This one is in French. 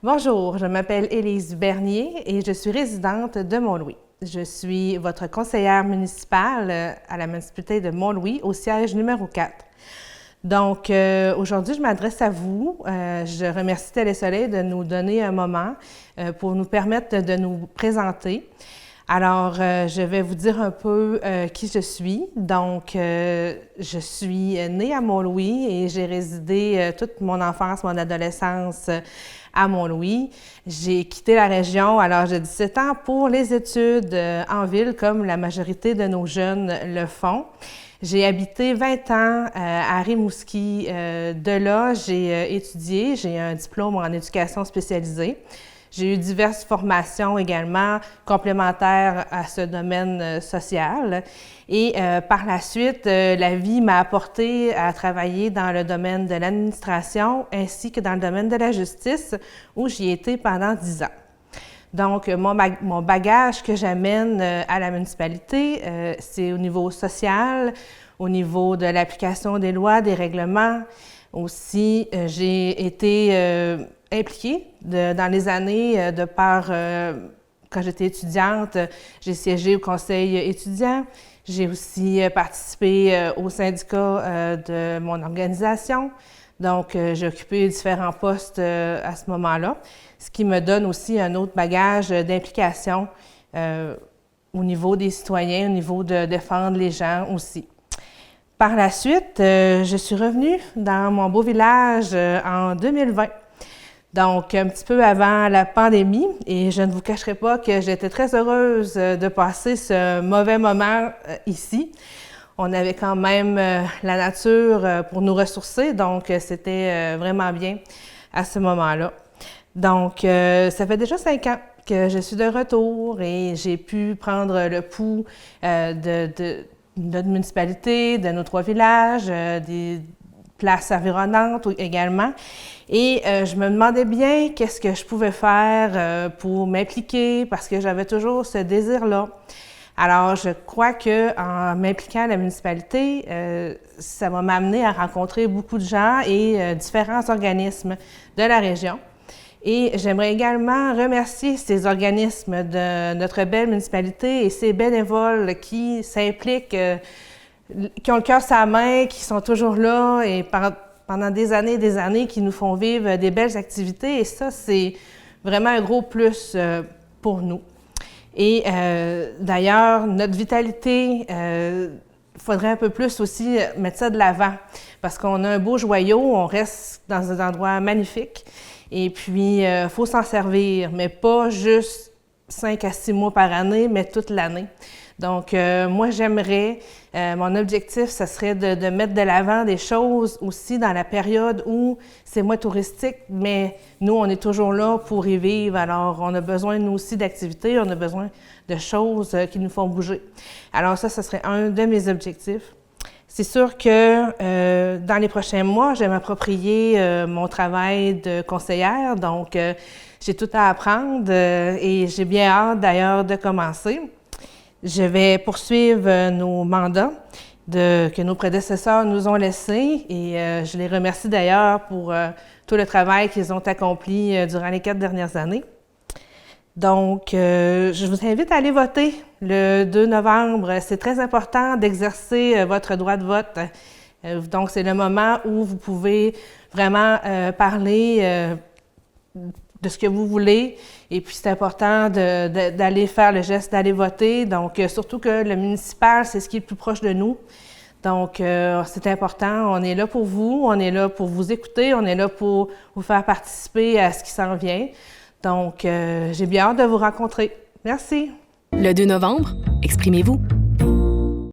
Bonjour, je m'appelle Élise Bernier et je suis résidente de Mont-Louis. Je suis votre conseillère municipale à la municipalité de Mont-Louis au siège numéro 4. Donc, aujourd'hui, je m'adresse à vous. Je remercie Télésoleil de nous donner un moment pour nous permettre de nous présenter. Alors, je vais vous dire un peu qui je suis. Donc, je suis née à Mont-Louis et j'ai résidé toute mon enfance, mon adolescence à Mont-Louis. J'ai quitté la région à l'âge de 17 ans pour les études en ville, comme la majorité de nos jeunes le font. J'ai habité 20 ans à Rimouski. De là, j'ai étudié. J'ai un diplôme en éducation spécialisée. J'ai eu diverses formations également complémentaires à ce domaine social. Et par la suite, la vie m'a apporté à travailler dans le domaine de l'administration ainsi que dans le domaine de la justice où j'y ai été pendant 10 ans. Donc, mon bagage que j'amène à la municipalité, c'est au niveau social, au niveau de l'application des lois, des règlements. Aussi, j'ai été impliquée dans les années quand j'étais étudiante, j'ai siégé au conseil étudiant. J'ai aussi participé au syndicat de mon organisation. Donc, j'ai occupé différents postes à ce moment-là, ce qui me donne aussi un autre bagage d'implication au niveau des citoyens, au niveau de défendre les gens aussi. Par la suite, je suis revenue dans mon beau village en 2020. Donc, un petit peu avant la pandémie, et je ne vous cacherai pas que j'étais très heureuse de passer ce mauvais moment ici. On avait quand même la nature pour nous ressourcer, donc c'était vraiment bien à ce moment-là. Donc, ça fait déjà 5 ans que je suis de retour et j'ai pu prendre le pouls de notre municipalité, de nos 3 villages, des places environnantes également. Et je me demandais bien qu'est-ce que je pouvais faire pour m'impliquer parce que j'avais toujours ce désir-là. Alors, je crois qu'en m'impliquant à la municipalité, ça va m'amener à rencontrer beaucoup de gens et différents organismes de la région. Et j'aimerais également remercier ces organismes de notre belle municipalité et ces bénévoles qui s'impliquent, qui ont le cœur sur la main, qui sont toujours là et pendant des années, qui nous font vivre des belles activités. Et ça, c'est vraiment un gros plus pour nous. Et d'ailleurs, notre vitalité, il faudrait un peu plus aussi mettre ça de l'avant parce qu'on a un beau joyau, on reste dans un endroit magnifique. Et puis, il faut s'en servir, mais pas juste 5 à 6 mois par année, mais toute l'année. Donc, moi, j'aimerais, mon objectif, ce serait de mettre de l'avant des choses aussi dans la période où c'est moins touristique, mais nous, on est toujours là pour y vivre. Alors, on a besoin, nous aussi, d'activités, on a besoin de choses qui nous font bouger. Alors ça, ce serait un de mes objectifs. C'est sûr que dans les prochains mois, je vais m'approprier mon travail de conseillère, donc j'ai tout à apprendre et j'ai bien hâte d'ailleurs de commencer. Je vais poursuivre nos mandats que nos prédécesseurs nous ont laissés et je les remercie d'ailleurs pour tout le travail qu'ils ont accompli durant les 4 dernières années. Donc, je vous invite à aller voter le 2 novembre. C'est très important d'exercer votre droit de vote. Donc, c'est le moment où vous pouvez vraiment parler de ce que vous voulez. Et puis, c'est important d'aller faire le geste d'aller voter. Donc, surtout que le municipal, c'est ce qui est le plus proche de nous. Donc, c'est important. On est là pour vous. On est là pour vous écouter. On est là pour vous faire participer à ce qui s'en vient. Donc, j'ai bien hâte de vous rencontrer. Merci. Le 2 novembre, exprimez-vous.